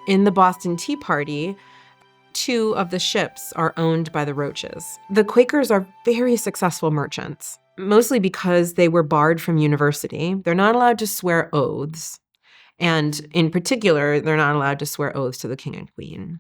In the Boston Tea Party, 2 of the ships are owned by the Roaches. The Quakers are very successful merchants, mostly because they were barred from university. They're not allowed to swear oaths. And in particular, they're not allowed to swear oaths to the king and queen.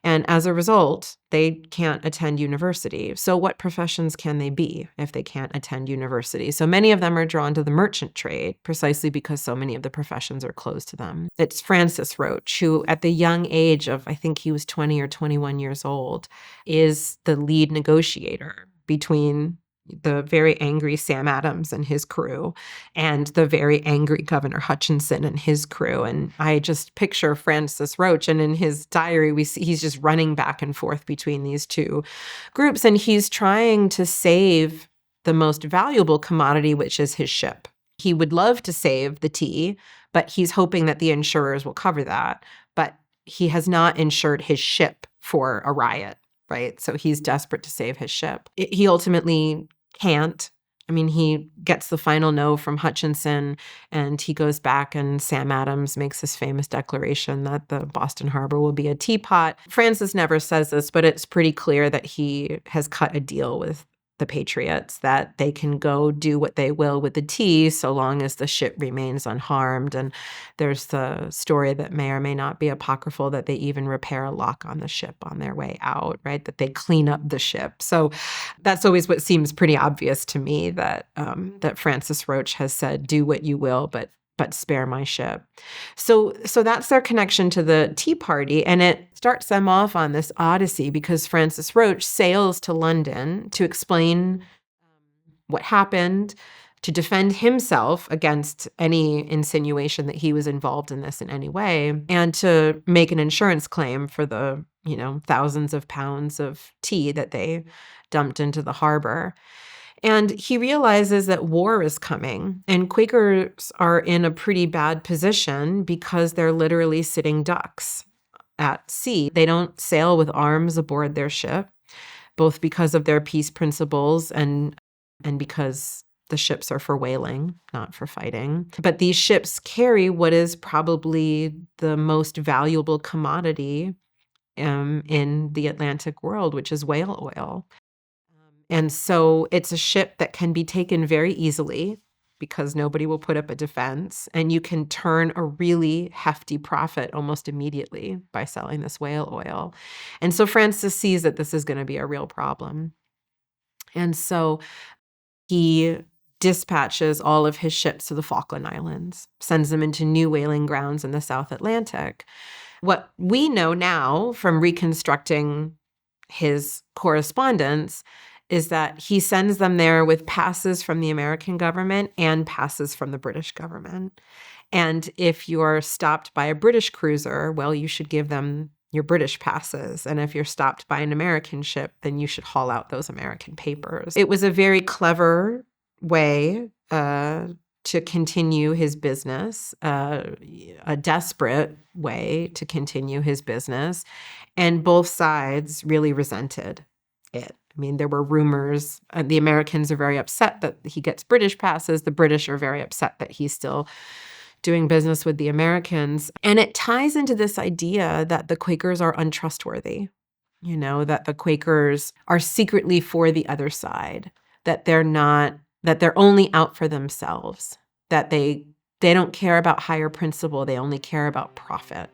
And as a result, they can't attend university. So what professions can they be if they can't attend university? So many of them are drawn to the merchant trade precisely because so many of the professions are closed to them. It's Francis Roach, who at the young age of, I think he was 20 or 21 years old, is the lead negotiator between the very angry Sam Adams and his crew and the very angry Governor Hutchinson and his crew. And I just picture Francis Roach, and in his diary, we see he's just running back and forth between these 2 groups, and he's trying to save the most valuable commodity, which is his ship. He would love to save the tea, but he's hoping that the insurers will cover that. But he has not insured his ship for a riot. Right? So he's desperate to save his ship. He ultimately can't. I mean, he gets the final no from Hutchinson, and he goes back, and Sam Adams makes this famous declaration that the Boston Harbor will be a teapot. Francis never says this, but it's pretty clear that he has cut a deal with the Patriots, that they can go do what they will with the tea so long as the ship remains unharmed. And there's the story that may or may not be apocryphal that they even repair a lock on the ship on their way out, right? That they clean up the ship. So that's always what seems pretty obvious to me, that that Francis Roach has said, do what you will, but spare my ship. So that's their connection to the Tea Party, and it starts them off on this odyssey because Francis Roach sails to London to explain what happened, to defend himself against any insinuation that he was involved in this in any way, and to make an insurance claim for the, thousands of pounds of tea that they dumped into the harbor. And he realizes that war is coming, and Quakers are in a pretty bad position because they're literally sitting ducks at sea. They don't sail with arms aboard their ship, both because of their peace principles and because the ships are for whaling, not for fighting. But these ships carry what is probably the most valuable commodity in the Atlantic world, which is whale oil. And so it's a ship that can be taken very easily because nobody will put up a defense, and you can turn a really hefty profit almost immediately by selling this whale oil. And so Francis sees that this is going to be a real problem. And so he dispatches all of his ships to the Falkland Islands, sends them into new whaling grounds in the South Atlantic. What we know now from reconstructing his correspondence is that he sends them there with passes from the American government and passes from the British government. And if you're stopped by a British cruiser, well, you should give them your British passes. And if you're stopped by an American ship, then you should haul out those American papers. It was a very clever way to continue his business, a desperate way to continue his business. And both sides really resented it. I mean, there were rumors. The Americans are very upset that he gets British passes. The British are very upset that he's still doing business with the Americans. And it ties into this idea that the Quakers are untrustworthy, that the Quakers are secretly for the other side, that they're only out for themselves, that they don't care about higher principle. They only care about profit.